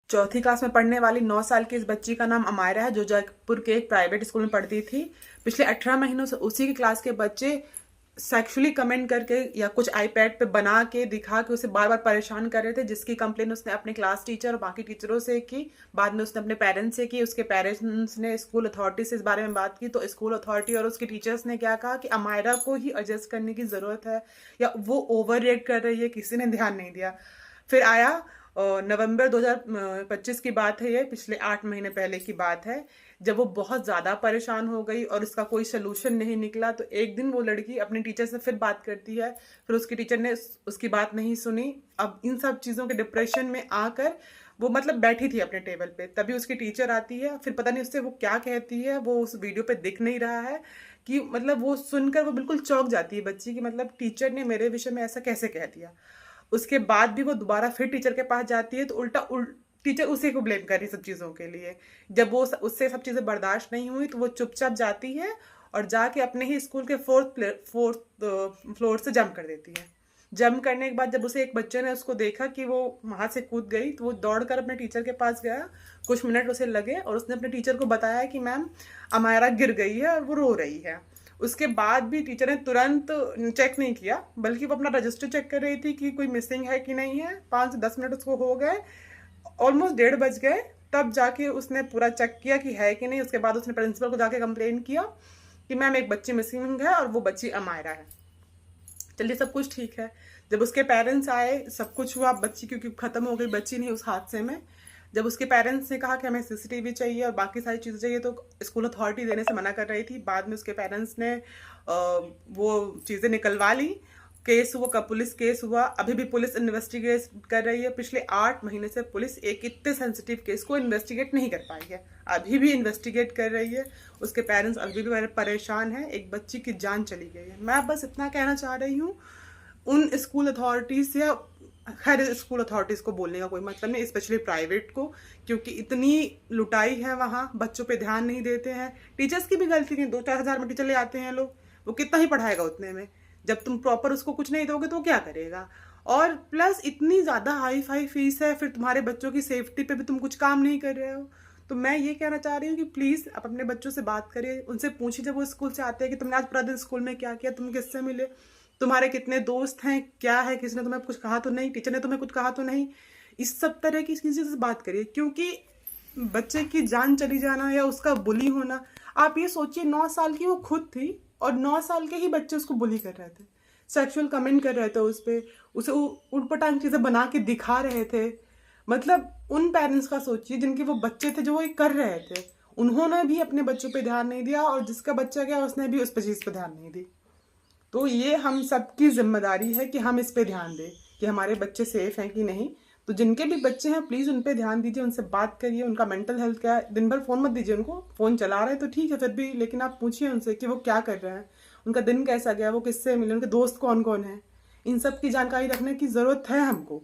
चौथी क्लास में पढ़ने वाली 9 साल की इस बच्ची का नाम अमायरा है, जो जयपुर के एक प्राइवेट स्कूल में पढ़ती थी। पिछले 18 महीनों से उसी की क्लास के बच्चे सेक्सुअली कमेंट करके या कुछ आईपैड पे बना के दिखा के उसे बार बार परेशान कर रहे थे, जिसकी कंप्लेन उसने अपने क्लास टीचर और बाकी टीचरों से की। बाद में उसने अपने पेरेंट्स से की। उसके पेरेंट्स ने स्कूल अथॉरिटी से इस बारे में बात की, तो स्कूल अथॉरिटी और उसके टीचर्स ने क्या कहा कि अमायरा को ही एडजस्ट करने की ज़रूरत है, या वो ओवर रिएक्ट कर रही है, किसी ने ध्यान नहीं दिया। फिर आया नवंबर 2025 की बात है, ये पिछले 8 महीने पहले की बात है, जब वो बहुत ज़्यादा परेशान हो गई और उसका कोई सोल्यूशन नहीं निकला। तो एक दिन वो लड़की अपनी टीचर से फिर बात करती है, फिर उसकी टीचर ने उसकी बात नहीं सुनी। अब इन सब चीज़ों के डिप्रेशन में आकर वो मतलब बैठी थी अपने टेबल पे, तभी उसकी टीचर आती है। फिर पता नहीं उससे वो क्या कहती है, वो उस वीडियो पे दिख नहीं रहा है कि मतलब वो सुनकर वो बिल्कुल चौंक जाती है बच्ची की, मतलब टीचर ने मेरे विषय में ऐसा कैसे कह दिया। उसके बाद भी वो दोबारा फिर टीचर के पास जाती है, तो टीचर उसी को ब्लेम कर रही सब चीज़ों के लिए। जब वो उससे सब चीज़ें बर्दाश्त नहीं हुई, तो वो चुपचाप जाती है और जाके अपने ही स्कूल के फोर्थ फ्लोर से जंप कर देती है। जंप करने के बाद जब उसे एक बच्चे ने उसको देखा कि वो वहाँ से कूद गई, तो वो दौड़कर अपने टीचर के पास गया। कुछ मिनट उसे लगे और उसने अपने टीचर को बताया कि मैम अमायरा गिर गई है और वो रो रही है। उसके बाद भी टीचर ने तुरंत चेक नहीं किया, बल्कि वो अपना रजिस्टर चेक कर रही थी कि कोई मिसिंग है कि नहीं है। 5 से 10 मिनट उसको हो गए, ऑलमोस्ट 1:30 बज गए, तब जाके उसने पूरा चेक किया कि है कि नहीं। उसके बाद उसने प्रिंसिपल को जाके कंप्लेन किया कि मैम एक बच्ची मिसिंग है और वो बच्ची अमायरा है। चलिए सब कुछ ठीक है। जब उसके पेरेंट्स आए, सब कुछ हुआ, बच्ची क्योंकि खत्म हो गई, बच्ची नहीं उस हादसे में। जब उसके पेरेंट्स ने कहा कि हमें सीसीटीवी चाहिए और बाकी सारी चीज़ें चाहिए, तो स्कूल अथॉरिटी देने से मना कर रही थी। बाद में उसके पेरेंट्स ने वो चीज़ें निकलवा ली। केस हुआ, कब पुलिस केस हुआ, अभी भी पुलिस इन्वेस्टिगेट कर रही है। पिछले 8 महीने से पुलिस एक इतने सेंसिटिव केस को इन्वेस्टिगेट नहीं कर पाई है, अभी भी इन्वेस्टिगेट कर रही है। उसके पेरेंट्स अभी भी परेशान हैं, एक बच्ची की जान चली गई है। मैं बस इतना कहना चाह रही हूँ उन स्कूल अथॉरिटीज़ या खैर स्कूल अथॉरिटीज़ को बोलने का कोई मतलब नहीं, स्पेशली प्राइवेट को, क्योंकि इतनी लुटाई है वहाँ, बच्चों पे ध्यान नहीं देते हैं। टीचर्स की भी गलती नहीं, 2-4 हज़ार में टीचर ले आते हैं लोग, वो कितना ही पढ़ाएगा उतने में। जब तुम प्रॉपर उसको कुछ नहीं दोगे तो वो क्या करेगा। और प्लस इतनी ज़्यादा हाई फाई फीस है, फिर तुम्हारे बच्चों की सेफ्टी पे भी तुम कुछ काम नहीं कर रहे हो। तो मैं ये कहना चाह रही हूँ कि प्लीज़ आप अपने बच्चों से बात करिए, उनसे पूछिए जब वो स्कूल से आते हैं कि तुमने आज पूरा दिन स्कूल में क्या किया, तुम किससे मिले, तुम्हारे कितने दोस्त हैं, क्या है, किसी ने तुम्हें कुछ कहा तो नहीं, टीचर ने तुम्हें कुछ कहा तो नहीं। इस सब तरह की किसी से बात करिए, क्योंकि बच्चे की जान चली जाना या उसका बुली होना, आप ये सोचिए 9 साल की वो खुद थी और 9 साल के ही बच्चे उसको बुली कर रहे थे, सेक्सुअल कमेंट कर रहे थे उस पर, उसे उटपटांग चीज़ें बना के दिखा रहे थे। मतलब उन पेरेंट्स का सोचिए जिनके वो बच्चे थे जो वो ये कर रहे थे, उन्होंने भी अपने बच्चों पे ध्यान नहीं दिया, और जिसका बच्चा गया उसने भी उस पर चीज़ पर ध्यान नहीं दी। तो ये हम सबकी जिम्मेदारी है कि हम इस पे ध्यान दें कि हमारे बच्चे सेफ हैं कि नहीं। तो जिनके भी बच्चे हैं प्लीज़ उन पे ध्यान दीजिए, उनसे बात करिए, उनका मेंटल हेल्थ क्या है। दिन भर फ़ोन मत दीजिए उनको, फ़ोन चला रहे हैं तो ठीक है फिर भी, लेकिन आप पूछिए उनसे कि वो क्या कर रहे हैं, उनका दिन कैसा गया, वो किससे मिले, उनके दोस्त कौन कौन हैं। इन सब की जानकारी रखने की ज़रूरत है हमको।